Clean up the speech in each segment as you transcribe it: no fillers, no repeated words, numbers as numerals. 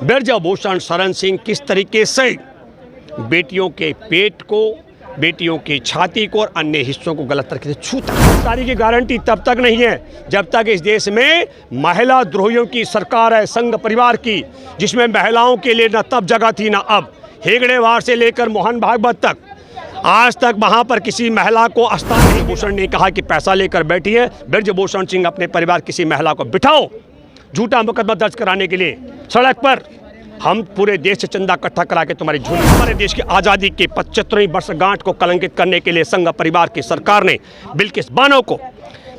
ब्रजभूषण शरण सिंह किस तरीके से बेटियों के पेट को, बेटियों की छाती को और अन्य हिस्सों को गलत तरीके से छूता। गिरफ्तारी की गारंटी तब तक नहीं है जब तक इस देश में महिला द्रोहियों की सरकार है, संघ परिवार की, जिसमें महिलाओं के लिए न तब जगह थी न अब। हेगड़ेवार से लेकर मोहन भागवत तक आज तक वहां पर किसी महिला को आस्थान नहीं। भूषण ने कहा कि पैसा लेकर बैठी है। ब्रजभूषण सिंह अपने परिवार किसी महिला को बिठाओ झूठा मुकदमा दर्ज कराने के लिए सड़क पर, हम पूरे देश से चंदा इकट्ठा करा के तुम्हारी झोली। हमारे देश की आज़ादी के 75वीं वर्षगांठ को कलंकित करने के लिए संघ परिवार की सरकार ने बिल्किस बानो को,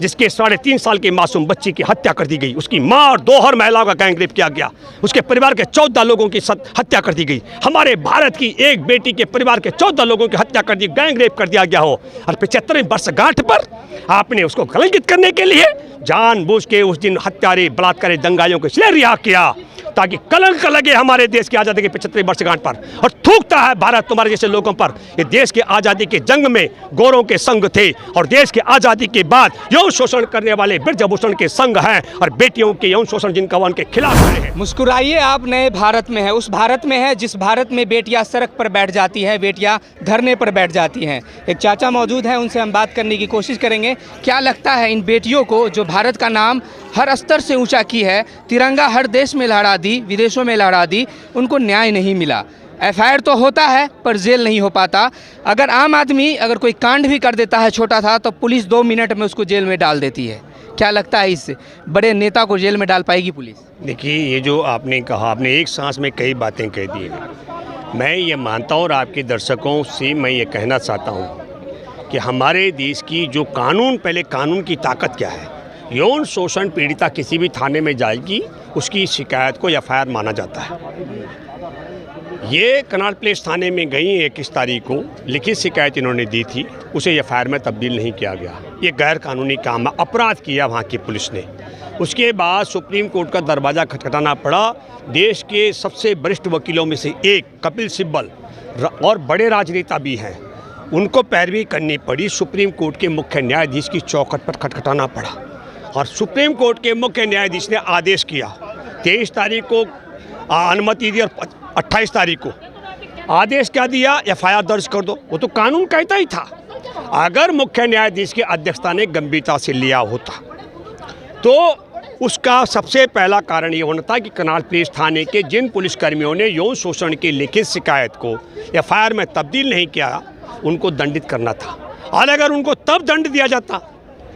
जिसके 3.5 साल की मासूम बच्ची की हत्या कर दी गई, उसकी मां और 2 और महिलाओं का गैंग रेप किया गया, उसके परिवार के 14 लोगों की हत्या कर दी गई। हमारे भारत की एक बेटी के परिवार के 14 लोगों की हत्या कर दी, गैंग रेप कर दिया गया हो, और 75वीं वर्षगांठ पर आपने उसको कलंकित करने के लिए जानबूझ के उस दिन हत्यारे, बलात्कारी, दंगाइयों को इसलिए रिहा किया ताकि कलंक लगे हमारे देश की आज़ादी की 75वीं वर्षगांठ पर। और थूकता है भारत तुम्हारे जैसे लोगों पर। ये देश की आज़ादी के जंग में गोरों के संग थे, और देश की आज़ादी के बाद यौन शोषण करने वाले ब्रजभूषण के संग हैं, और बेटियों के यौन शोषण जिनका उनके खिलाफ खड़े हैं। मुस्कुराइए, आप नए भारत में है, उस भारत में है जिस भारत में बेटियां सड़क पर बैठ जाती है, बेटियां धरने पर बैठ जाती हैं। एक चाचा मौजूद हैं, उनसे हम बात करने की कोशिश करेंगे। क्या लगता है इन बेटियों को, जो भारत का नाम हर स्तर से ऊंचा की है, तिरंगा हर देश में लहरा दी, विदेशों में लहरा दी, उनको न्याय नहीं मिला? एफआईआर तो होता है पर जेल नहीं हो पाता। अगर आम आदमी अगर कोई कांड भी कर देता है छोटा था, तो पुलिस 2 मिनट में उसको जेल में डाल देती है। क्या लगता है इस बड़े नेता को जेल में डाल पाएगी पुलिस? देखिए, ये जो आपने कहा, आपने एक सांस में कई बातें कह दी हैं। मैं ये मानता हूँ और आपके दर्शकों से मैं ये कहना चाहता हूँ कि हमारे देश की जो कानून, पहले कानून की ताकत क्या है। यौन शोषण पीड़िता किसी भी थाने में जाएगी, उसकी शिकायत को एफआईआर माना जाता है। ये कनाट प्लेस थाने में गई 21 तारीख को, लिखित शिकायत इन्होंने दी थी, उसे एफआईआर में तब्दील नहीं किया गया। ये गैर कानूनी काम, अपराध किया वहाँ की पुलिस ने। उसके बाद सुप्रीम कोर्ट का दरवाज़ा खटखटाना पड़ा। देश के सबसे वरिष्ठ वकीलों में से एक कपिल सिब्बल और बड़े राजनेता भी हैं, उनको पैरवी करनी पड़ी। सुप्रीम कोर्ट के मुख्य न्यायाधीश की चौखट पर खटखटाना पड़ा, और सुप्रीम कोर्ट के मुख्य न्यायाधीश ने आदेश किया। 23 तारीख को अनुमति दी और 28 तारीख को आदेश क्या दिया, एफआईआर दर्ज कर दो। वो तो कानून कहता ही था। अगर मुख्य न्यायाधीश की अध्यक्षता ने गंभीरता से लिया होता तो उसका सबसे पहला कारण ये होना था कि कनाट प्लेस थाने के जिन पुलिसकर्मियों ने यौन शोषण की लिखित शिकायत को एफआईआर में तब्दील नहीं किया, उनको दंडित करना था। और अगर उनको तब दंड दिया जाता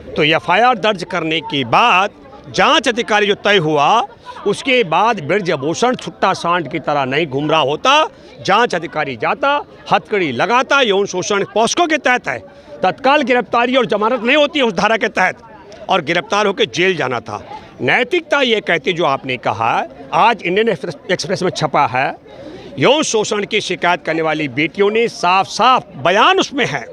तो एफआईआर दर्ज करने के बाद जांच अधिकारी जो तय हुआ, उसके बाद ब्रजभूषण छुट्टा सांड की तरह नहीं घूम रहा होता। जांच अधिकारी जाता, हथकड़ी लगाता, यौन शोषण पॉस्को के तहत है, तत्काल गिरफ्तारी और जमानत नहीं होती है उस धारा के तहत, और गिरफ्तार होकर जेल जाना था। नैतिकता ये कहती, जो आपने कहा, आज इंडियन एक्सप्रेस में छपा है, यौन शोषण की शिकायत करने वाली बेटियों ने साफ साफ बयान उसमें है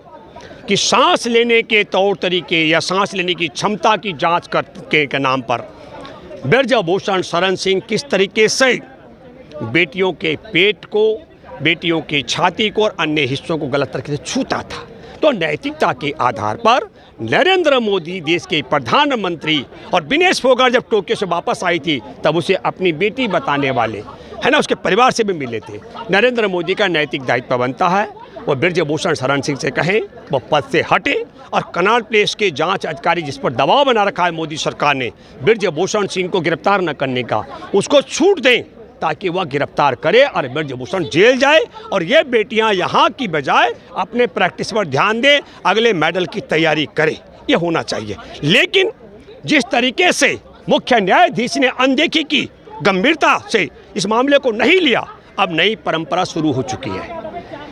कि सांस लेने के तौर तरीके या सांस लेने की क्षमता की जांच करने के नाम पर ब्रजभूषण शरण सिंह किस तरीके से बेटियों के पेट को, बेटियों की छाती को और अन्य हिस्सों को गलत तरीके से छूता था। तो नैतिकता के आधार पर नरेंद्र मोदी, देश के प्रधानमंत्री, और विनेश फोगाट जब टोक्यो से वापस आई थी, तब उसे अपनी बेटी बताने वाले, है ना, उसके परिवार से भी मिले थे। नरेंद्र मोदी का नैतिक दायित्व बनता है वो ब्रजभूषण शरण सिंह से कहें वो पद से हटे, और कनाट प्लेस के जांच अधिकारी जिस पर दबाव बना रखा है मोदी सरकार ने ब्रजभूषण सिंह को गिरफ्तार न करने का, उसको छूट दें ताकि वह गिरफ्तार करे और ब्रजभूषण जेल जाए, और ये बेटियां यहाँ की बजाय अपने प्रैक्टिस पर ध्यान दें, अगले मेडल की तैयारी करें। ये होना चाहिए। लेकिन जिस तरीके से मुख्य न्यायाधीश ने अनदेखी की, गंभीरता से इस मामले को नहीं लिया, अब नई परंपरा शुरू हो चुकी है।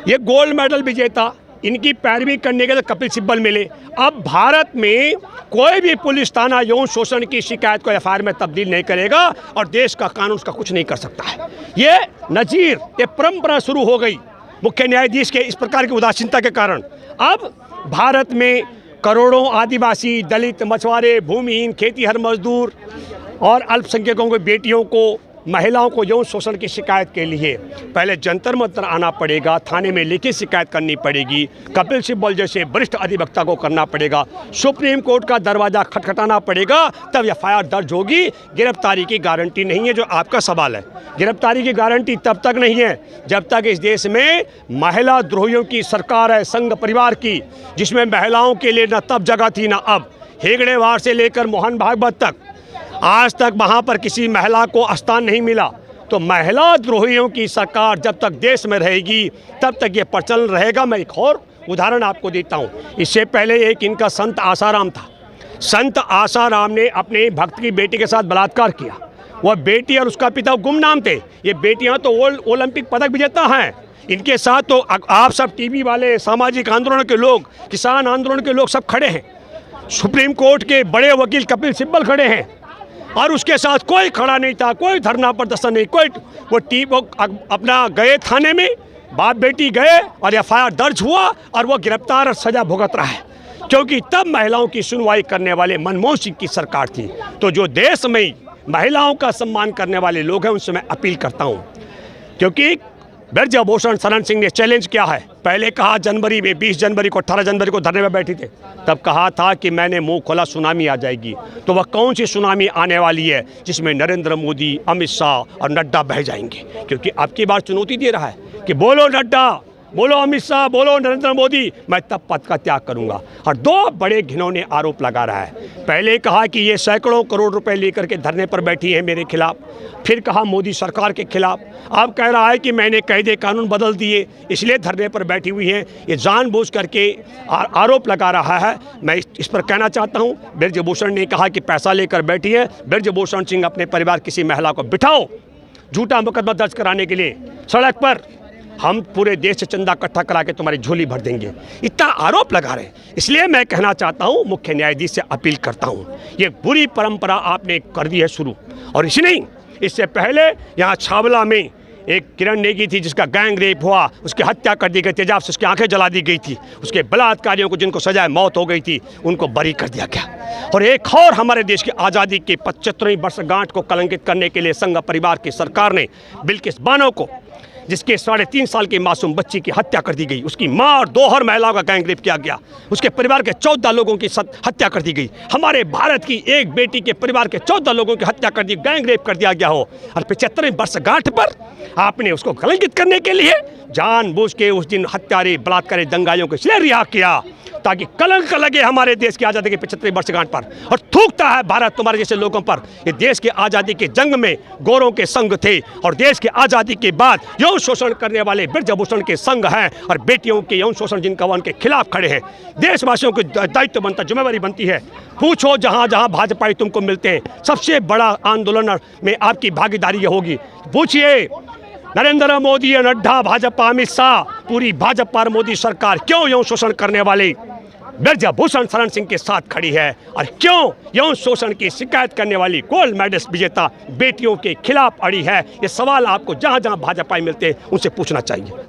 ये गोल्ड मेडल विजेता, इनकी पैरवी करने के लिए कपिल सिब्बल मिले। अब भारत में कोई भी पुलिस थाना यौन शोषण की शिकायत को एफआईआर में तब्दील नहीं करेगा, और देश का कानून उसका कुछ नहीं कर सकता है। ये नजीर, ये परंपरा शुरू हो गई मुख्य न्यायाधीश के इस प्रकार की उदासीनता के कारण। अब भारत में करोड़ों आदिवासी, दलित, मछुआरे, भूमिहीन, खेतीहर मजदूर और अल्पसंख्यकों की बेटियों को महिलाओं को यौन शोषण की शिकायत के लिए पहले जंतर मंतर आना पड़ेगा, थाने में लिखित शिकायत करनी पड़ेगी, कपिल सिब्बल जैसे वरिष्ठ अधिवक्ता को करना पड़ेगा, सुप्रीम कोर्ट का दरवाज़ा खटखटाना पड़ेगा, तब एफआईआर दर्ज होगी। गिरफ्तारी की गारंटी नहीं है, जो आपका सवाल है। गिरफ्तारी की गारंटी तब तक नहीं है जब तक इस देश में महिला द्रोहियों की सरकार है, संघ परिवार की, जिसमें महिलाओं के लिए न तब जगह थी न अब। हेगड़ेवार से लेकर मोहन भागवत तक आज तक वहाँ पर किसी महिला को स्थान नहीं मिला। तो महिला द्रोहियों की सरकार जब तक देश में रहेगी तब तक ये प्रचलन रहेगा। मैं एक और उदाहरण आपको देता हूँ। इससे पहले एक इनका संत आसाराम था। संत आसाराम ने अपने भक्त की बेटी के साथ बलात्कार किया। वह बेटी और उसका पिता गुमनाम थे। ये बेटियाँ तो ओलंपिक पदक विजेता हैं। इनके साथ तो आप सब टीवी वाले, सामाजिक आंदोलन के लोग, किसान आंदोलन के लोग सब खड़े हैं। सुप्रीम कोर्ट के बड़े वकील कपिल सिब्बल खड़े हैं और उसके साथ कोई खड़ा नहीं था, कोई धरना प्रदर्शन नहीं, कोई वो अपना गए थाने में, बाप बेटी गए और एफआईआर दर्ज हुआ और वो गिरफ्तार और सजा भुगत रहा है, क्योंकि तब महिलाओं की सुनवाई करने वाले मनमोहन सिंह की सरकार थी। तो जो देश में महिलाओं का सम्मान करने वाले लोग हैं उनसे मैं अपील करता हूँ, क्योंकि ब्रजभूषण शरण सिंह ने चैलेंज किया है। पहले कहा जनवरी में, 20 जनवरी को, 18 जनवरी को धरने में बैठी थे, तब कहा था कि मैंने मुंह खोला सुनामी आ जाएगी। तो वह कौन सी सुनामी आने वाली है जिसमें नरेंद्र मोदी, अमित शाह और नड्डा बह जाएंगे? क्योंकि अब की बार चुनौती दे रहा है कि बोलो नड्डा, बोलो अमित शाह, बोलो नरेंद्र मोदी, मैं तब पद का त्याग करूंगा। और दो बड़े घिनौने आरोप लगा रहा है। पहले कहा कि ये सैकड़ों करोड़ रुपए लेकर के धरने पर बैठी है मेरे खिलाफ, फिर कहा मोदी सरकार के खिलाफ, अब कह रहा है कि मैंने कायदे कानून बदल दिए इसलिए धरने पर बैठी हुई हैं। ये जानबूझ करके आरोप लगा रहा है। मैं इस पर कहना चाहता हूँ, ब्रजभूषण ने कहा कि पैसा लेकर बैठी है। ब्रजभूषण सिंह अपने परिवार किसी महिला को बिठाओ झूठा मुकदमा दर्ज कराने के लिए सड़क पर, हम पूरे देश से चंदा इकट्ठा करा के तुम्हारी झोली भर देंगे। इतना आरोप लगा रहे हैं। इसलिए मैं कहना चाहता हूँ, मुख्य न्यायाधीश से अपील करता हूँ, ये बुरी परंपरा आपने कर दी है शुरू। और इसी नहीं, इससे पहले यहाँ छावला में एक किरण नेगी थी जिसका गैंग रेप हुआ, उसकी हत्या कर दी गई, तेजाब से उसकी आंखें जला दी गई थी। उसके बलात्कारियों को जिनको सजाए मौत हो गई थी उनको बरी कर दिया गया। और एक और हमारे देश की आज़ादी की 75वीं वर्षगांठ को कलंकित करने के लिए संघ परिवार की सरकार ने बिल्किस बानो को, जिसके 3.5 साल की मासूम बच्ची की हत्या कर दी गई, उसकी मां और 2 और महिलाओं का गैंग रेप किया गया, उसके परिवार के 14 लोगों की हत्या कर दी गई। हमारे भारत की एक बेटी के परिवार के 14 लोगों की हत्या कर दी, गैंग रेप कर दिया गया हो, और 75वीं वर्षगांठ पर आपने उसको कलंकित करने के लिए जानबूझ के उस दिन हत्यारे, बलात्कारी, दंगाइयों को इसलिए रिहा किया ताकि कलंक लगे हमारे देश की आज़ादी की 75वीं वर्षगांठ पर। और थूकता है भारत तुम्हारे जैसे लोगों पर। ये देश की आज़ादी के जंग में गोरों के संग थे और देश की आज़ादी के बाद यौन शोषण करने वाले ब्रजभूषण के संग हैं और बेटियों के यौन शोषण जिनका उनके खिलाफ खड़े हैं। देशवासियों को दायित्व बनता, जिम्मेवारी बनती है, पूछो जहाँ जहाँ भाजपाई तुमको मिलते हैं, सबसे बड़ा आंदोलन में आपकी भागीदारी होगी। पूछिए नरेंद्र मोदी, नड्डा, भाजपा, अमित शाह, पूरी भाजपा और मोदी सरकार क्यों यौन शोषण करने वाले ब्रजभूषण शरण सिंह के साथ खड़ी है और क्यों यौन शोषण की शिकायत करने वाली गोल्ड मेडल विजेता बेटियों के खिलाफ अड़ी है? ये सवाल आपको जहां जहां भाजपाई मिलते हैं उनसे पूछना चाहिए।